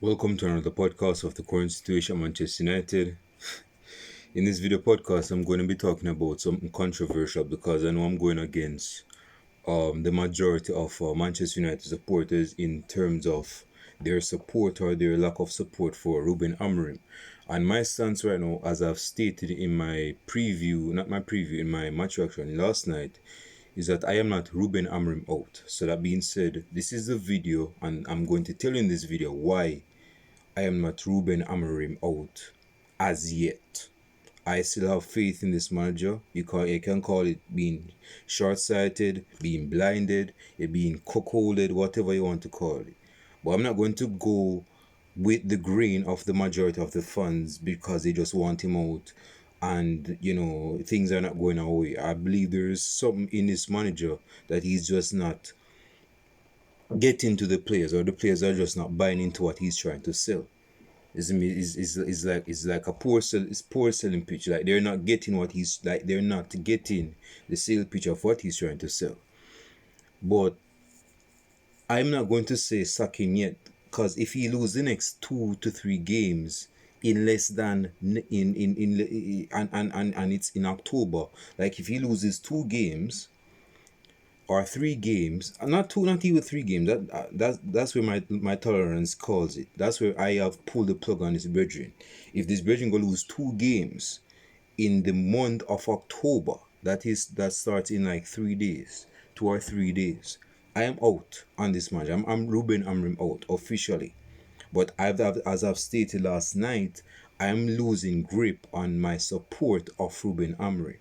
Welcome to another podcast of the current situation at Manchester United. In this video podcast, I'm going to be talking about something controversial because I know I'm going against the majority of Manchester United supporters in terms of their support or their lack of support for Ruben Amorim. And my stance right now, as I've stated in my preview, not my preview, in my match reaction last night, is that I am not Ruben Amorim out. So that being said, this is the video, and I'm going to tell you in this video why I am not Ruben Amorim out as yet. I still have faith in this manager. You can call it being short-sighted, being blinded, it being cuckolded, whatever you want to call it. But I'm not going to go with the grain of the majority of the fans because they just want him out and things are not going our way. I believe there is something in this manager that he's just not getting to the players, or the players are just not buying into what he's trying to sell. It's like a poor selling pitch. Like they're not getting what he's like. They're not getting the sale pitch of what he's trying to sell. But I'm not going to say sack him yet, because if he loses the next 2 to 3 games in less than in and it's in October, like if he loses 2 games or 3 games, not even 3 games. That's where my tolerance calls it. That's where I have pulled the plug on this brethren. If this brethren go lose 2 games in the month of October, that starts in like 3 days, 2 or 3 days, I am out on this match. I'm Ruben Amorim out officially. But as I've stated last night, I am losing grip on my support of Ruben Amorim.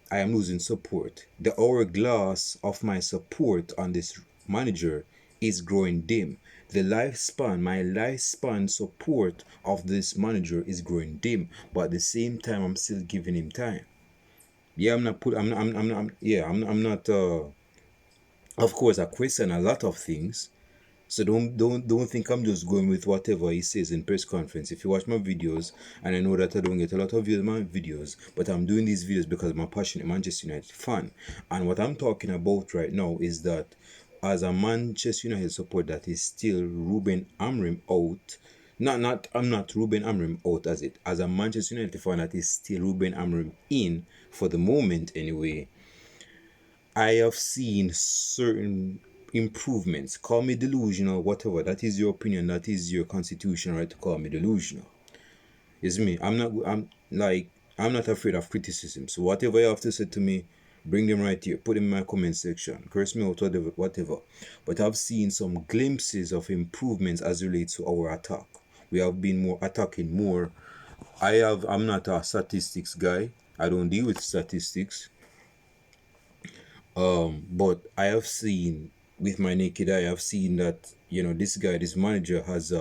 I am losing support. The hourglass of my support on this manager is growing dim. My lifespan support of this manager is growing dim. But at the same time, I'm still giving him time. Yeah, I'm not. I'm not. Of course, I question a lot of things. So don't think I'm just going with whatever he says in press conference. If you watch my videos, and I know that I don't get a lot of views on my videos, but I'm doing these videos because I'm a passionate Manchester United fan. And what I'm talking about right now is that as a Manchester United supporter that is still Ruben Amorim out. I'm not Ruben Amorim out as a Manchester United fan that is still Ruben Amorim in for the moment anyway. I have seen certain improvements. Call me delusional, whatever. That is your opinion. That is your constitutional right to call me delusional. It's me. I'm not afraid of criticism. So whatever you have to say to me, bring them right here. Put them in my comment section. Curse me out, whatever. But I've seen some glimpses of improvements as relates to our attack. We have been more attacking more. I'm not a statistics guy. I don't deal with statistics. But I have seen with my naked eye, I've seen that this manager has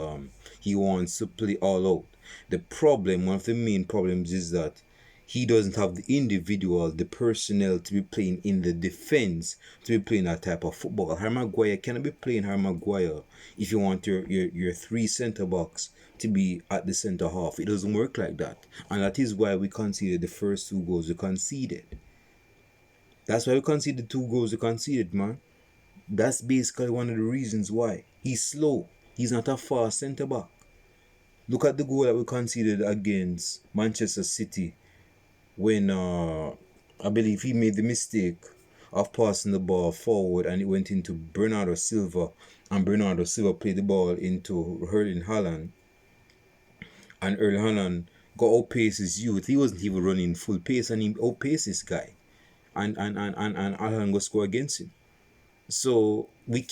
he wants to play all out. One of the main problems is that he doesn't have the personnel to be playing in the defense, to be playing that type of football. Harry Maguire cannot be playing Harry Maguire if you want your 3 centre backs to be at the centre half. It doesn't work like that, and that is why we conceded the first 2 goals we conceded. That's why we conceded 2 goals we conceded, man. That's basically one of the reasons why. He's slow. He's not a fast centre-back. Look at the goal that we conceded against Manchester City when I believe he made the mistake of passing the ball forward and it went into Bernardo Silva, and Bernardo Silva played the ball into Erling Haaland, and Erling Haaland got outpaced his youth. He wasn't even running full pace and he outpaced this guy. And Haaland go score against him. So we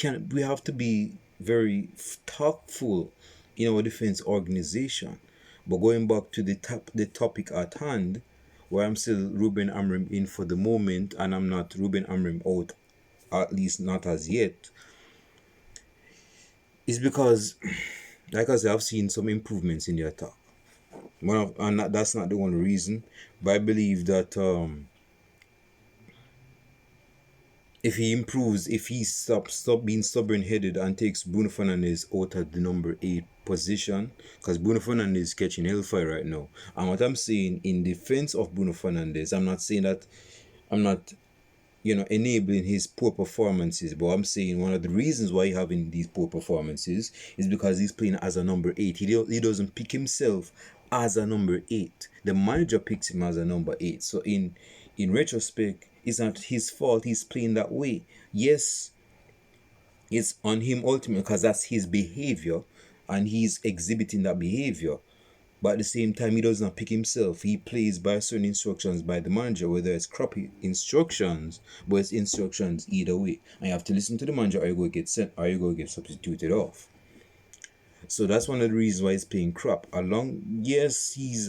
have to be very thoughtful in our defense organization. But going back to the topic at hand, where I'm still Ruben Amorim in for the moment, and I'm not Ruben Amorim out, at least not as yet, is because, like I said, I've seen some improvements in the attack. That's not the only reason, but I believe that if he improves, if he stops being stubborn-headed and takes Bruno Fernandes out at the number 8 position, because Bruno Fernandes is catching hellfire right now. And what I'm saying in defense of Bruno Fernandes, I'm not saying that I'm not enabling his poor performances. But I'm saying one of the reasons why he's having these poor performances is because he's playing as a number eight. He doesn't pick himself as a number eight. The manager picks him as a number eight. So in retrospect, it's not his fault he's playing that way. Yes, it's on him ultimately because that's his behavior and he's exhibiting that behavior. But at the same time, he does not pick himself. He plays by certain instructions by the manager, whether it's crappy instructions, but it's instructions either way. And you have to listen to the manager or you go get sent or you go get substituted off. So that's one of the reasons why he's playing crap. He's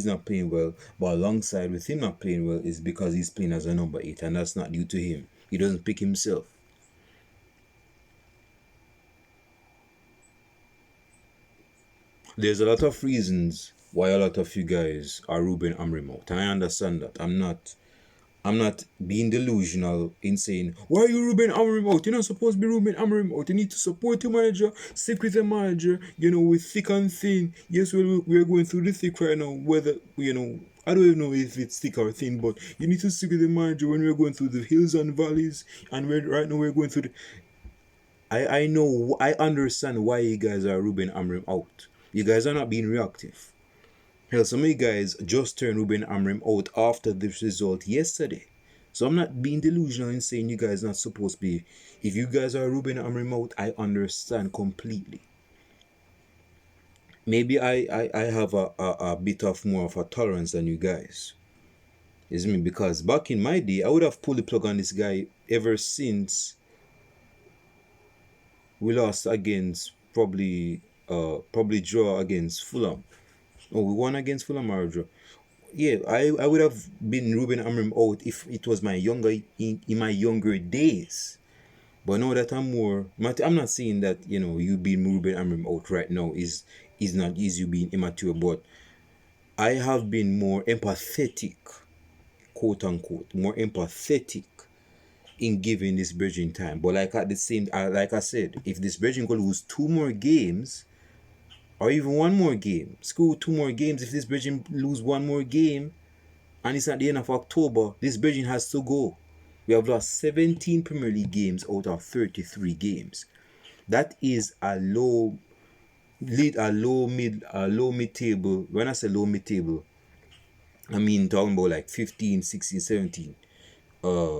not playing well, but alongside with him not playing well is because he's playing as a number eight, and that's not due to him. He doesn't pick himself. There's a lot of reasons why a lot of you guys are Ruben Amorim out, and I understand that. I'm not being delusional in saying, why are you Ruben Amorim out? You're not supposed to be Ruben Amorim out. You need to support your manager, stick with the manager, with thick and thin. Yes, we're going through the thick right now. Whether, I don't even know if it's thick or thin, but you need to stick with the manager when we're going through the hills and valleys. And right now we're going through the... I understand why you guys are Ruben Amorim out. You guys are not being reactive. Hell, some of you guys just turned Ruben Amorim out after this result yesterday. So I'm not being delusional in saying you guys are not supposed to be. If you guys are Ruben Amorim out, I understand completely. Maybe I have a bit of more of a tolerance than you guys. Is me, because back in my day, I would have pulled the plug on this guy ever since we lost against probably draw against Fulham. Oh, we won against Fulham or draw. Yeah, I would have been Ruben Amorim out if it was in my younger days. But now that I'm not saying that you being Ruben Amorim out right now is you being immature, but I have been more empathetic, quote unquote, more empathetic in giving this bridging time. But like I said, if this bridging go lose 2 more games, or even 1 more game, screw 2 more games. If this bridging lose 1 more game, and it's at the end of October, this bridging has to go. We have lost 17 Premier League games out of 33 games. That is a low mid table. When I say low mid table, I mean talking about like 15, 16, 17.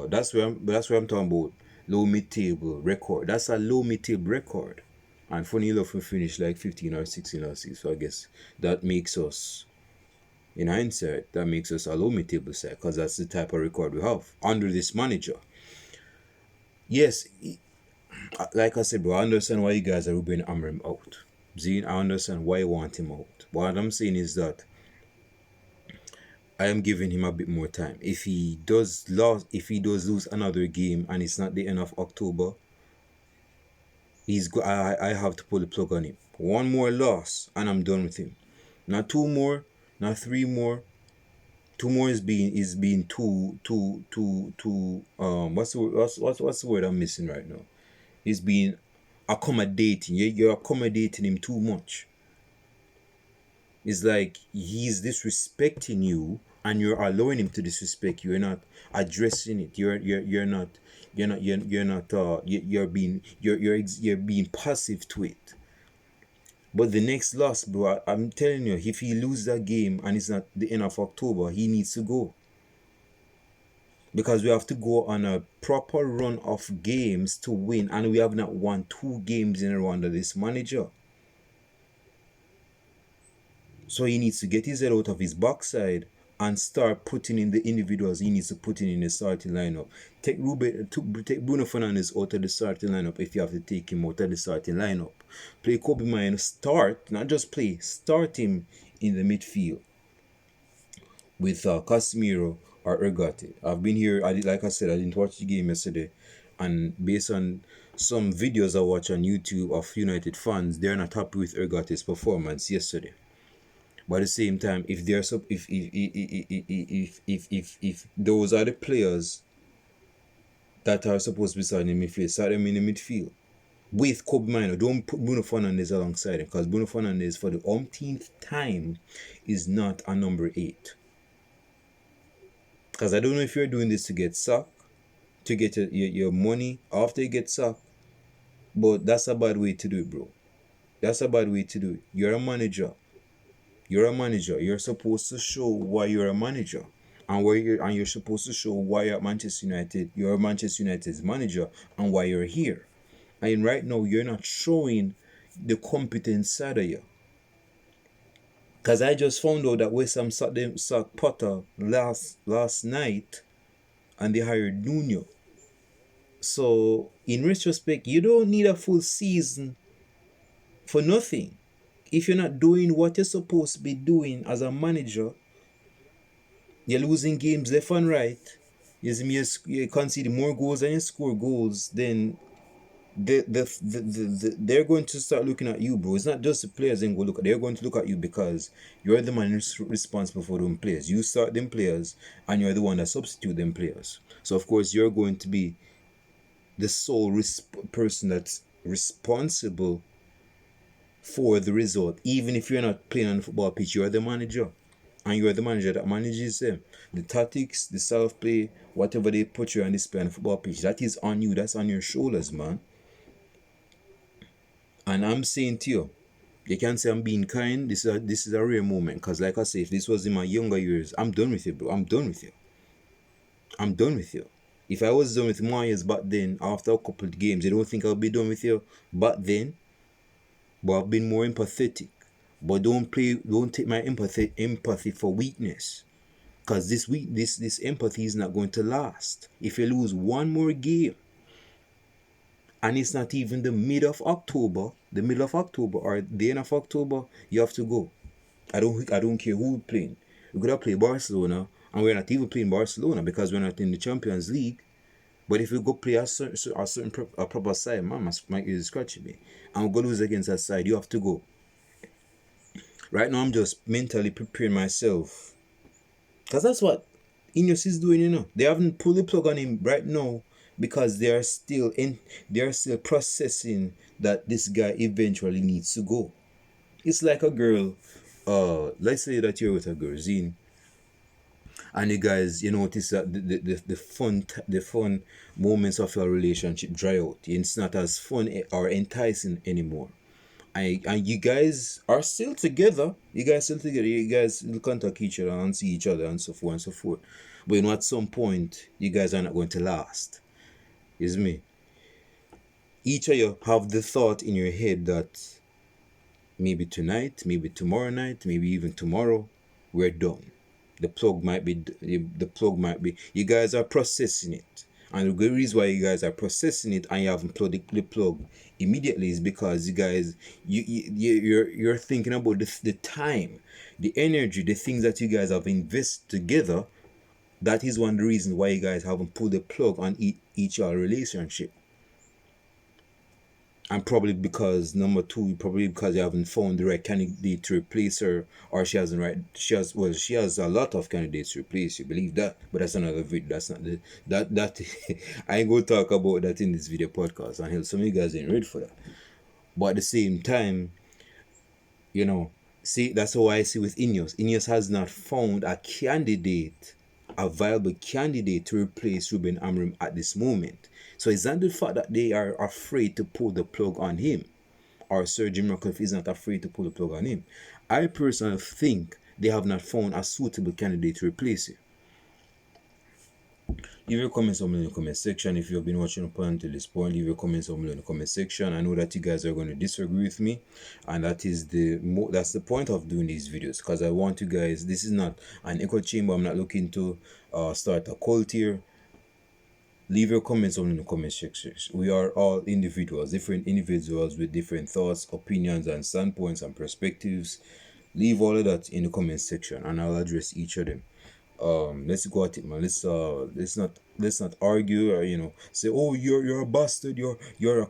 That's where I'm talking about low mid table record. That's a low mid table record. And funny enough, we finished like 15 or 16 last season. So I guess that makes us, in hindsight, that makes us a low mid table side, because that's the type of record we have under this manager. Yes, like I said, bro, I understand why you guys are Ruben Amorim out. Zine, I understand why you want him out. What I'm saying is that I am giving him a bit more time. If he does lose another game and it's not the end of October, I have to pull the plug on him. 1 more loss and I'm done with him. Not 2 more, not 3 more. 2 more is being too what's the word I'm missing right now? He's being accommodating. You're accommodating him too much. It's like he's disrespecting you and you're allowing him to disrespect you. You're not addressing it. You're being passive to it. But the next loss, bro, I'm telling you, if he loses that game and it's not the end of October, he needs to go. Because we have to go on a proper run of games to win, and we have not won 2 games in a row under this manager. So he needs to get his head out of his backside and start putting in the individuals he needs to put in the starting lineup. Take Bruno Fernandes out of the starting lineup if you have to take him out of the starting lineup. Play Kobe Mino, not just play, start him in the midfield with Casemiro or Ugarte. I've been here, like I said, I didn't watch the game yesterday, and based on some videos I watch on YouTube of United fans, they're not happy with Ugarte's performance yesterday. But at the same time, if those are the players that are supposed to be starting in the midfield, start them in the midfield with Kobe Mino. Don't put Bruno Fernandes alongside him, because Bruno Fernandes, for the umpteenth time, is not a number 8. Because I don't know if you're doing this to get sacked, to get your money after you get sacked. But that's a bad way to do it, bro. That's a bad way to do it. You're a manager. You're a manager. You're supposed to show why you're a manager. And you're supposed to show why you're at Manchester United. You're Manchester United's manager and why you're here. And right now you're not showing the competent side of you. Because I just found out that West Ham sacked Potter last night and they hired Nuno. So in retrospect, you don't need a full season for nothing. If you're not doing what you're supposed to be doing as a manager, you're losing games left and right. You concede more goals than you score goals, then they're going to start looking at you, bro. It's not just the players and go look at. They're going to look at you because you're the man responsible for them players. You start them players, and you're the one that substitute them players. So of course you're going to be the sole person that's responsible for the result. Even if you're not playing on the football pitch, you're the manager. And you're the manager that manages them. The tactics, the self-play, whatever they put you on display on the football pitch, that is on you. That's on your shoulders, man. And I'm saying to you, you can say I'm being kind. This is a rare moment. Because like I say, if this was in my younger years, I'm done with you, bro. I'm done with you. I'm done with you. If I was done with Moyes back then, after a couple of games, you don't think I'll be done with you back then? But I've been more empathetic. But don't take my empathy for weakness. Because this empathy is not going to last. If you lose one more game, and it's not even the middle of October or the end of October, you have to go. I don't care who we're playing. We could have played Barcelona, and we're not even playing Barcelona because we're not in the Champions League. But if we go play a proper side, man, my ears is scratching me, and we go lose against that side, you have to go. Right now, I'm just mentally preparing myself. Because that's what Ineos is doing, you know. They haven't pulled the plug on him right now because they are still processing that this guy eventually needs to go. It's like a girl, let's say that you're with a girl, Zine, and you guys, you notice that the fun moments of your relationship dry out. It's not as fun or enticing anymore. And you guys are still together. You guys will contact each other and see each other and so forth and so forth. But you know, at some point, you guys are not going to last. Is me. Each of you have the thought in your head that maybe tonight, maybe tomorrow night, maybe even tomorrow, we're done. The plug might be. You guys are processing it. And the reason why you guys are processing it and you haven't plugged the plug immediately is because you guys you're thinking about the time, the energy, the things that you guys have invested together. That is one of the reasons why you guys haven't pulled the plug on each other relationship. And probably because number two, probably because you haven't found the right candidate to replace her, or she has a lot of candidates to replace you. Believe that, but that's another video. That's not that I ain't gonna talk about that in this video podcast. And hell, some of you guys ain't ready for that. But at the same time, you know, see, that's how I see with Ineos. Ineos has not found a viable candidate to replace Ruben Amorim at this moment. So it's not the fact that they are afraid to pull the plug on him, or Sir Jim Ratcliffe is not afraid to pull the plug on him. I personally think they have not found a suitable candidate to replace him. Leave your comments down below in the comment section. If you've been watching up until this point, leave your comments down below in the comment section. I know that you guys are going to disagree with me, and that's the point of doing these videos, because I want you guys. This is not an echo chamber. I'm not looking to start a cult here. Leave your comments down in the comment section. We are all individuals, different individuals with different thoughts, opinions, and standpoints and perspectives. Leave all of that in the comment section, and I'll address each of them. Let's go at it, man. Let's not argue, or say, oh, you're a bastard, you're a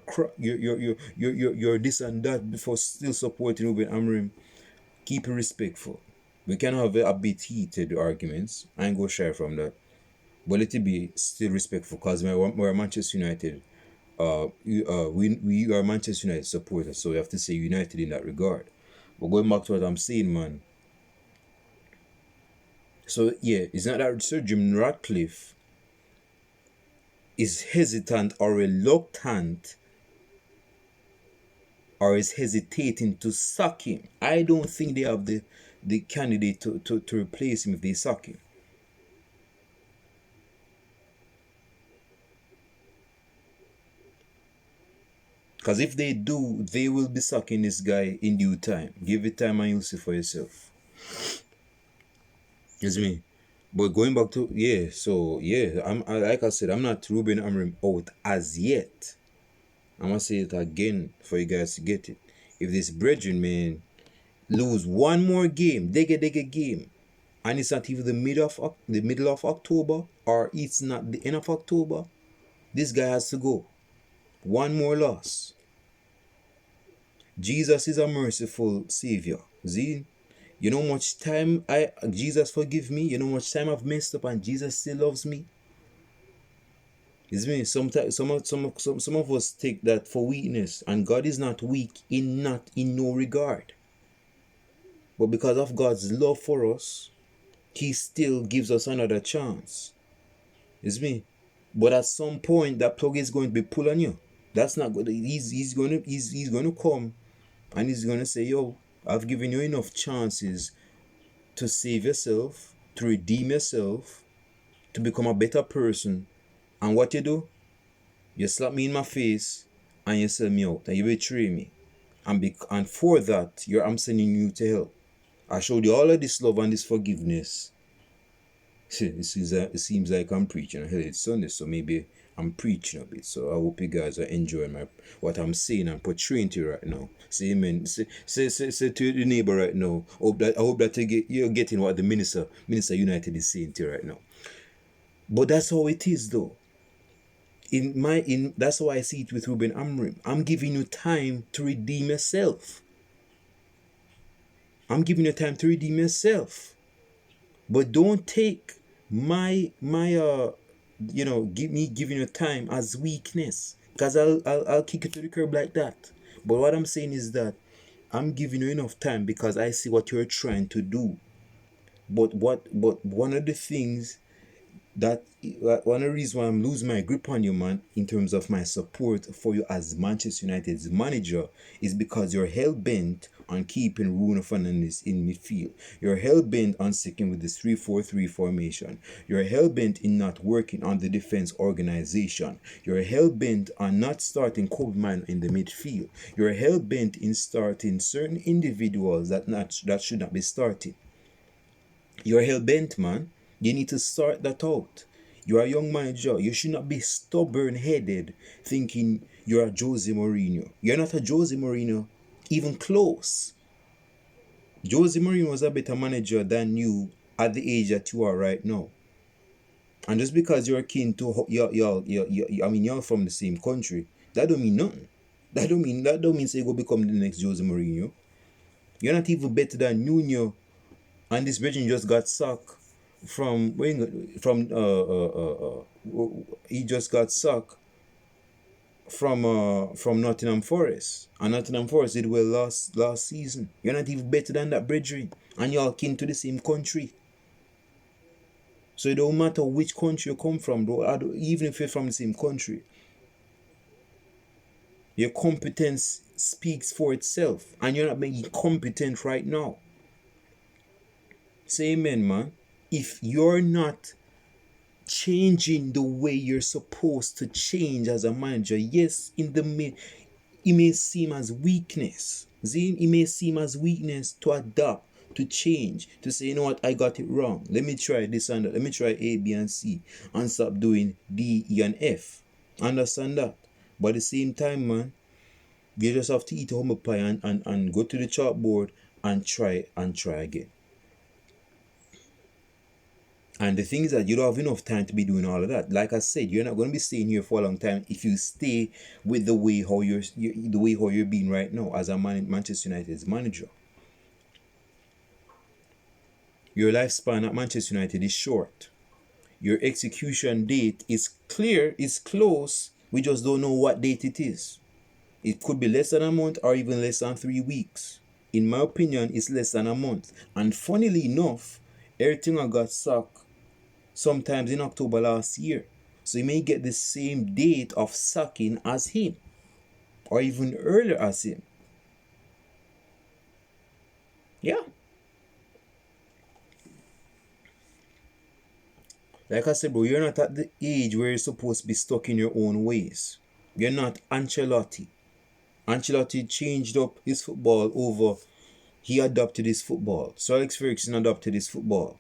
you're this and that, before still supporting Ruben Amorim. Keep it respectful. We can have a bit heated arguments. I ain't go shy from that, but let it be still respectful, because we're Manchester United. We are Manchester United supporters, so we have to say United in that regard. But going back to what I'm saying, man. So yeah, it's not that Sir Jim Ratcliffe is hesitant or reluctant or is hesitating to sack him. I don't think they have the candidate to replace him if they sack him. Because if they do, they will be sacking this guy in due time. Give it time and you'll see for yourself. It's me. But going back to, like I said, I'm not Ruben Amorim out as yet. I'm gonna say it again for you guys to get it. If this brethren, man, lose one more game, they get game, and it's not even the middle of October, or it's not the end of October, this guy has to go. One more loss. Jesus is a merciful Savior. See, you know how much time Jesus forgive me. You know how much time I've messed up, and Jesus still loves me. It's me. Sometimes some of us take that for weakness, and God is not weak in no regard. But because of God's love for us, He still gives us another chance. It's me. But at some point, that plug is going to be pulled on you. That's not good. He's going to come, and he's going to say, "Yo, I've given you enough chances to save yourself, to redeem yourself, to become a better person. And what you do? You slap me in my face and you sell me out and you betray me. And for that, I'm sending you to hell. I showed you all of this love and this forgiveness." It seems like I'm preaching. Hell, it's Sunday, so maybe I'm preaching a bit. So I hope you guys are enjoying what I'm saying and portraying to you right now. Say amen. Say to the neighbor right now. I hope that you're getting what the Minister United is saying to you right now. But that's how it is, though. That's how I see it with Ruben Amorim. I'm giving you time to redeem yourself. But don't take my giving you time as weakness, because I'll kick it to the curb like that. But what I'm saying is that I'm giving you enough time because I see what you're trying to do. But one of the things that one of the reasons why I'm losing my grip on you, man, in terms of my support for you as Manchester United's manager, is because you're hell-bent on keeping Bruno Fernandes in midfield. You're hell-bent on sticking with this 3-4-3 formation. You're hell-bent in not working on the defense organization. You're hell-bent on not starting Kobe in the midfield. You're hell-bent in starting certain individuals that should not be starting. You're hell-bent, man. You need to sort that out. You're a young manager. You should not be stubborn-headed thinking you're a Jose Mourinho. You're not a Jose Mourinho, even close. Jose Mourinho was a better manager than you at the age that you are right now. And just because you're kin to you're from the same country, that don't mean nothing. That don't mean say you go become the next Jose Mourinho. You're not even better than Nuno, and this Virgin just got sacked. He just got sacked from Nottingham Forest, and Nottingham Forest did well last season. You're not even better than that, brethren, and you're kin to the same country. So it don't matter which country you come from, bro. Even if you're from the same country, your competence speaks for itself, and you're not being competent right now. Say amen, man. If you're not changing the way you're supposed to change as a manager, yes, it may seem as weakness. It may seem as weakness to adapt, to change, to say, you know what, I got it wrong. Let me try this and that. Let me try A, B, and C, and stop doing D, E, and F. Understand that? But at the same time, man, you just have to eat a humble pie and go to the chalkboard and try again. And the thing is that you don't have enough time to be doing all of that. Like I said, you're not going to be staying here for a long time if you stay with the way how you're being right now as a Manchester United's manager. Your lifespan at Manchester United is short. Your execution date is clear, it's close. We just don't know what date it is. It could be less than a month or even less than 3 weeks. In my opinion, it's less than a month. And funnily enough, everything I got sacked sometimes in October last year. So you may get the same date of sacking as him, or even earlier as him. Yeah. Like I said, bro, you're not at the age where you're supposed to be stuck in your own ways. You're not Ancelotti. Ancelotti changed up his football over. He adopted his football. Sir Alex Ferguson adopted his football.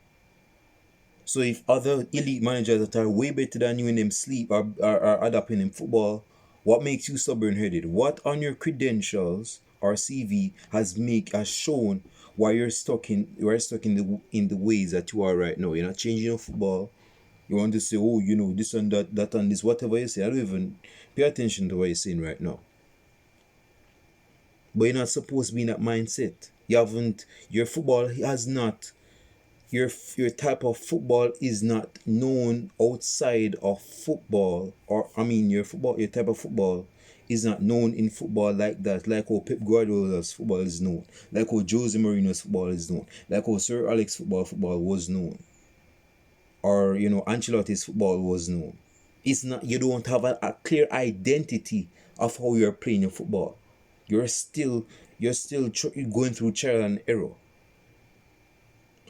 So if other elite managers that are way better than you in them sleep are adopting in football, what makes you stubborn-headed? What on your credentials or CV has shown why you're stuck in the ways that you are right now? You're not changing your football. You want to say, oh, this and that, that and this, whatever you say. I don't even pay attention to what you're saying right now. But you're not supposed to be in that mindset. Your football has not, your type of football is not known outside of football. Or, I mean, your type of football is not known in football like that. Like how Pep Guardiola's football is known. Like how Jose Mourinho's football is known. Like how Sir Alex football was known. Or Ancelotti's football was known. It's not. You don't have a clear identity of how you're playing your football. You're still going through trial and error,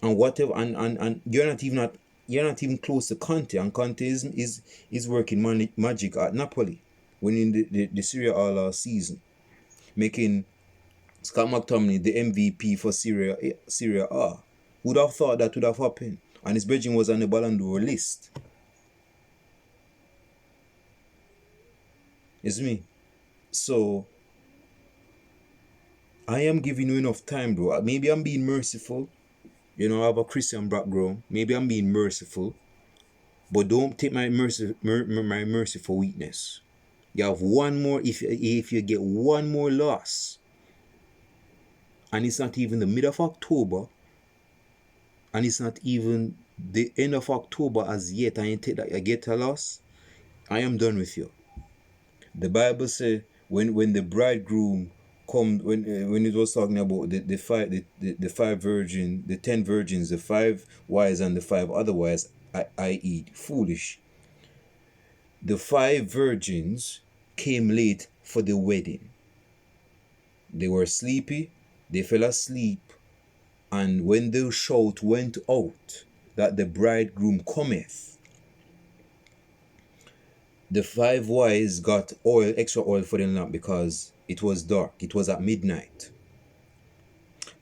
and whatever, and you're not even close to Conte, and Conte is working magic at Napoli, winning the Serie A last season, making Scott McTominay the MVP for Serie A. Who'd have thought that would have happened? And his bridging was on the Ballon d'Or list. It's me. So I am giving you enough time, bro. Maybe I'm being merciful. I have a Christian background. Maybe I'm being merciful. But don't take my mercy for weakness. You have one more. If you get one more loss, and it's not even the middle of October, and it's not even the end of October as yet, and you get a loss, I am done with you. The Bible says when the bridegroom come, when it was talking about the five virgins, the 10 virgins, the 5 wise and the 5 otherwise, i.e. foolish. The 5 virgins came late for the wedding. They were sleepy, they fell asleep, and when the shout went out that the bridegroom cometh, the 5 wise got extra oil for the lamp because it was dark. It was at midnight.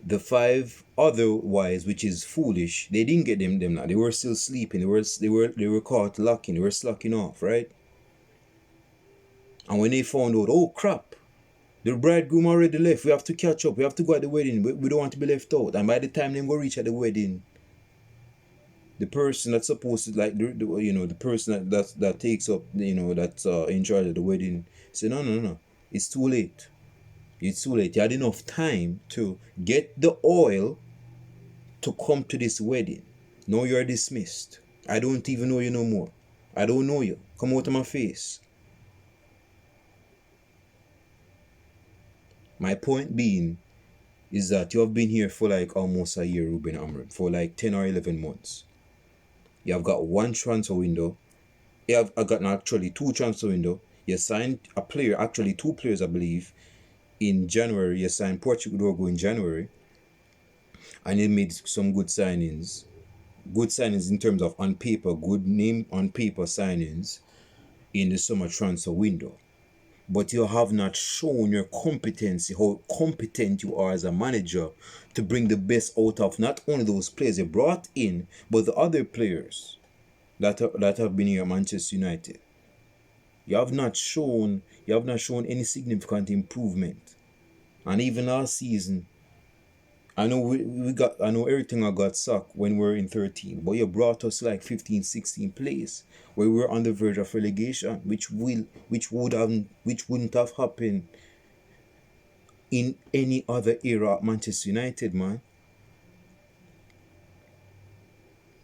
The 5 other wise, which is foolish, they didn't get them now. They were still sleeping. They were caught locking. They were slacking off, right? And when they found out, oh crap, the bridegroom already left. We have to catch up. We have to go at the wedding. We don't want to be left out. And by the time they go reach at the wedding, the person that's supposed to, like, the person that takes up, that's in charge of the wedding, say, no, it's too late. It's too late. You had enough time to get the oil to come to this wedding. Now you're dismissed. I don't even know you no more. I don't know you. Come out of my face. My point being is that you have been here for like almost a year, Ruben Amorim, for like 10 or 11 months. You have got one transfer window. I got actually 2 transfer window. You signed a player, actually 2 players, I believe. In January, you signed Portugal in January, and you made some good signings. Good signings in terms of on paper, good name on paper signings in the summer transfer window. But you have not shown your competency, how competent you are as a manager to bring the best out of not only those players you brought in, but the other players that have been here at Manchester United. You have not shown any significant improvement. And even last season, I know everything I got sacked when we were in 13, but you brought us like 15, 16 plays where we were on the verge of relegation, which wouldn't have happened in any other era at Manchester United, man.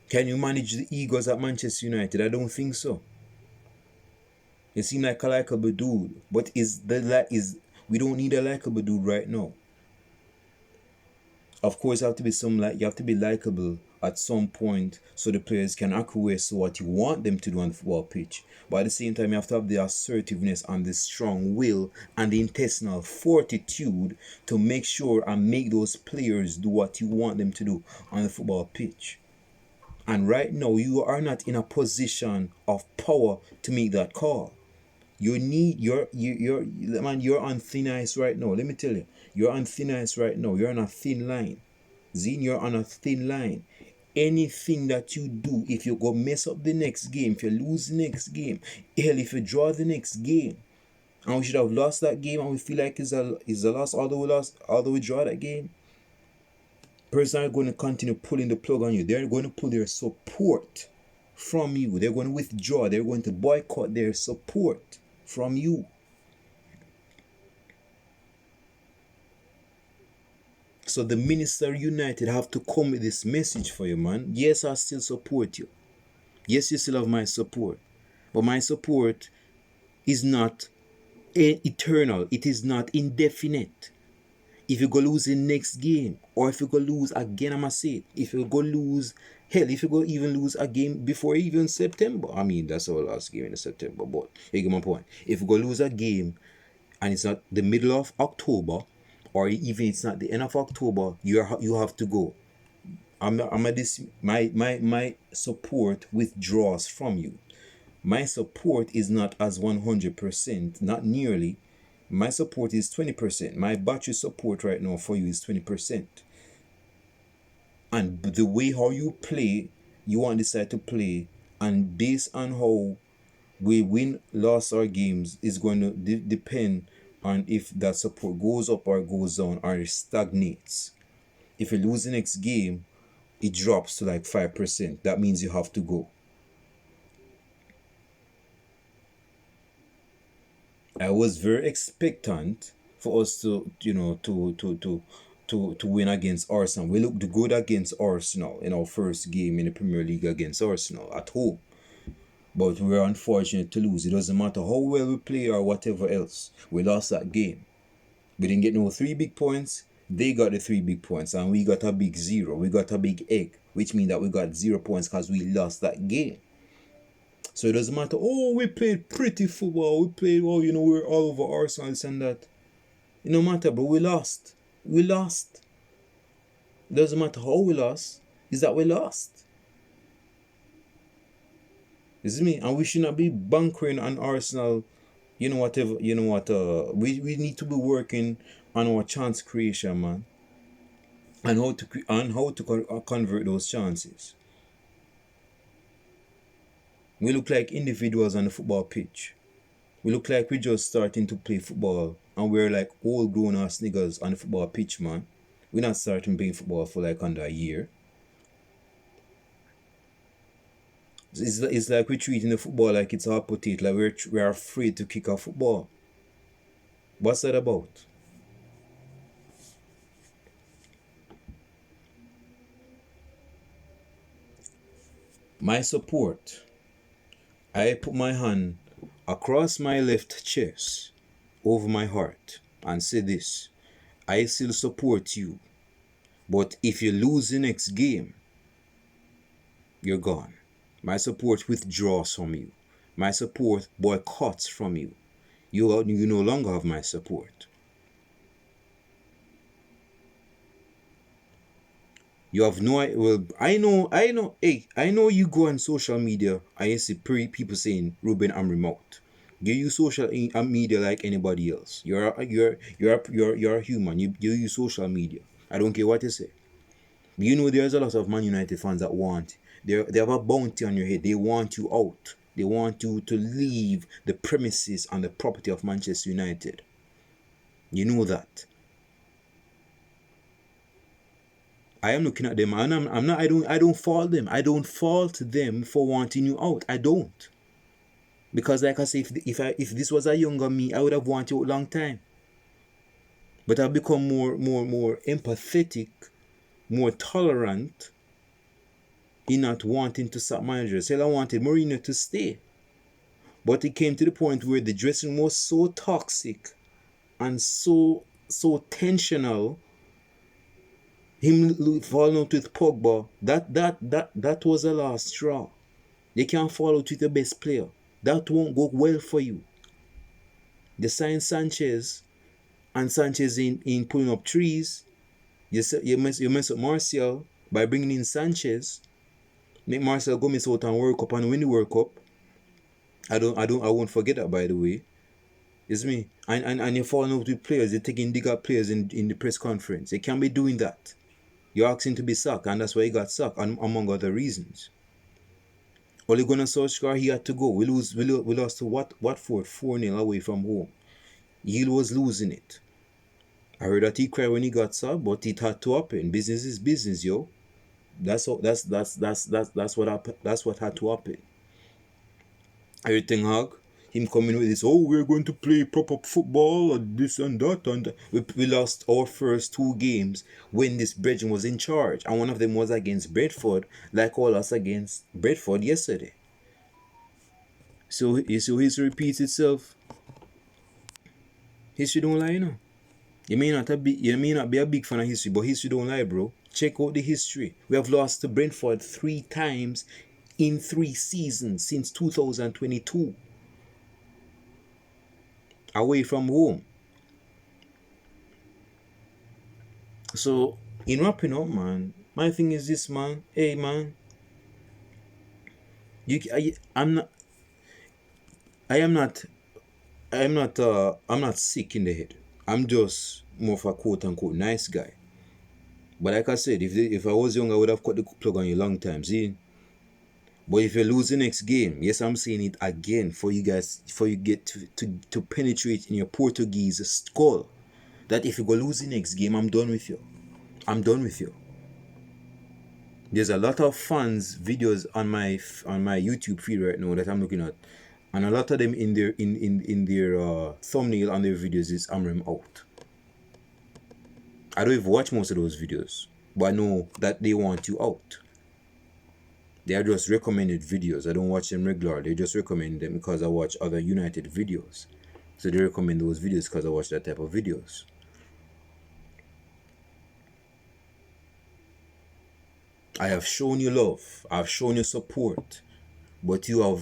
Can you manage the egos at Manchester United? I don't think so. You seem like a likable dude, but we don't need a likable dude right now. Of course, you have to be likable at some point so the players can acquiesce to what you want them to do on the football pitch. But at the same time, you have to have the assertiveness and the strong will and the intestinal fortitude to make sure and make those players do what you want them to do on the football pitch. And right now, you are not in a position of power to make that call. You need you're man, you're on thin ice right now. Let me tell you, you're on thin ice right now. You're on a thin line. Zine, you're on a thin line. Anything that you do, if you go mess up the next game, if you lose the next game, hell, if you draw the next game, and we should have lost that game, and we feel like it's a loss, although we draw that game, person are going to continue pulling the plug on you. They're going to pull their support from you. They're going to withdraw. They're going to boycott their support from you. So the Minister United have to come with this message for you, man. Yes, I still support you. Yes, you still have my support. But my support is not eternal. It is not indefinite. If you go lose the next game, or if you go lose again, I'ma say it. If you go lose, hell, if you go even lose a game before even September. I mean, that's our last game in September, but you get my point. If you go lose a game and it's not the middle of October, or even it's not the end of October, you have to go. My support withdraws from you. My support is not as 100%, not nearly. My support is 20%. My battery support right now for you is 20%. And the way how you play, you want to decide to play, and based on how we win, lost our games is going to depend on if that support goes up or goes down or it stagnates. If you lose the next game, it drops to like 5%. That means you have to go. I was very expectant for us to win against Arsenal. We looked good against Arsenal in our first game in the Premier League against Arsenal at home. But we were unfortunate to lose. It doesn't matter how well we play or whatever else. We lost that game. We didn't get no 3 big points. They got the 3 big points and we got a big 0. We got a big egg, which means that we got 0 points because we lost that game. So it doesn't matter, oh, we played pretty football, we played, well, we're all over Arsenal, this and that. It don't matter, but we lost. We lost. It doesn't matter how we lost, is that we lost. You see me? And we should not be bunkering on Arsenal, whatever, we need to be working on our chance creation, man. And how to convert those chances. We look like individuals on the football pitch. We look like we're just starting to play football and we're like old grown ass niggas on the football pitch, man. We're not starting playing football for like under a year. It's like we're treating the football like it's our potato, like we're afraid to kick a football. What's that about? My support. I put my hand across my left chest over my heart and say this: I still support you, but if you lose the next game, you're gone. My support withdraws from you. My support boycotts from you. You no longer have my support. You have no, well, I know, hey, I know you go on social media and you see people saying Ruben Amorim out. You use social media like anybody else. You're a human. You use social media. I don't care what you say. There's a lot of Man United fans that want. They have a bounty on your head. They want you out. They want you to leave the premises and the property of Manchester United. You know that. I am looking at them and I don't fault them. I don't fault them for wanting you out. I don't. Because like I say, if this was a younger me, I would have wanted you a long time. But I've become more empathetic, more tolerant in not wanting to sack managers. Hell, I wanted Mourinho to stay. But it came to the point where the dressing was so toxic and so tensional Him falling out with Pogba, that was the last straw. You can't fall out with your best player. That won't go well for you. They signed Sanchez, and Sanchez in pulling up trees. You mess up Martial by bringing in Sanchez. Make Martial go miss out and World Cup and win the World Cup. I won't forget that, by the way. It's me. And you're falling out with players, you're taking dig up players in the press conference. You can't be doing that. You're asking to be sacked, and that's why he got sacked, among other reasons. Ole Gunnar Solskjaer, he had to go. We lost to Watford 4-0 away from home. He was losing it. I heard that he cried when he got sacked, but it had to happen. Business is business, yo. That's what had to happen. Everything hug. Him coming with this, we're going to play proper football and this and that, and we lost our first 2 games when this Bridgen was in charge, and one of them was against Brentford, like all us against Brentford yesterday. So history repeats itself. History don't lie, you know. You may not be a big fan of history, but history don't lie, bro. Check out the history. We have lost to Brentford 3 times in 3 seasons since 2022. Away from home. So, in wrapping up, man, my thing is this, man. Hey, man, I'm not sick in the head. I'm just more of a quote unquote nice guy. But like I said, if I was young, I would have cut the plug on you long time. See. But if you lose the next game, yes, I'm saying it again for you guys, for you get to penetrate in your Portuguese skull, that if you go lose the next game, I'm done with you. I'm done with you. There's a lot of fans videos on my YouTube feed right now that I'm looking at, and a lot of them in their thumbnail on their videos is Amorim out. I don't even watch most of those videos, but I know that they want you out. They are just recommended videos. I don't watch them regularly. They just recommend them because I watch other United videos. So they recommend those videos because I watch that type of videos. I have shown you love. I've shown you support. But you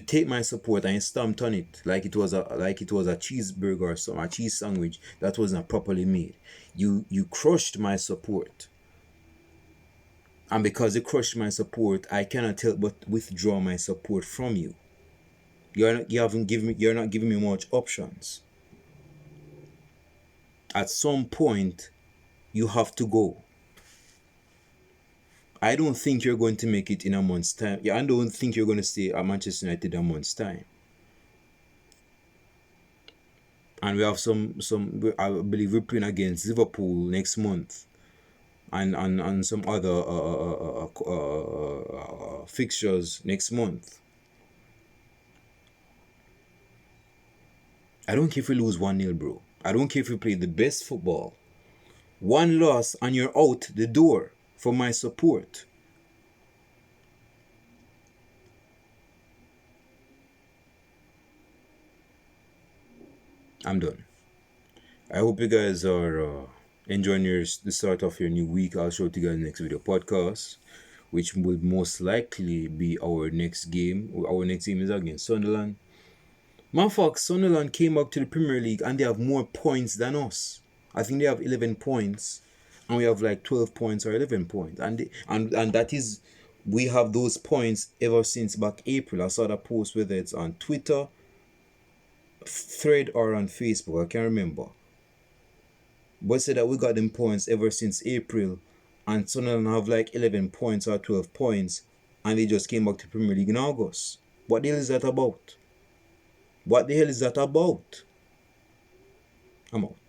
take my support and you stamped on it like it was a cheeseburger or something, a cheese sandwich that was not properly made. You crushed my support. And because you crushed my support, I cannot help but withdraw my support from you. You're not giving me much options. At some point, you have to go. I don't think you're going to make it in a month's time. I don't think you're going to stay at Manchester United in a month's time. And we have I believe we're playing against Liverpool next month. And some other fixtures next month. I don't care if we lose 1-0, bro. I don't care if we play the best football. 1 loss and you're out the door for my support. I'm done. I hope you guys are enjoying the start of your new week. I'll show it to you guys in the next video podcast, which will most likely be our next game. Our next game is against Sunderland. Sunderland came up to the Premier League and they have more points than us. I think they have 11 points and we have like 12 points or 11 points. And that is, we have those points ever since back April. I saw that post, whether it's on Twitter, Thread, or on Facebook. I can't remember. But said that we got them points ever since April, and Sunderland have like 11 points or 12 points, and they just came back to Premier League in August. What the hell is that about? What the hell is that about? I'm out.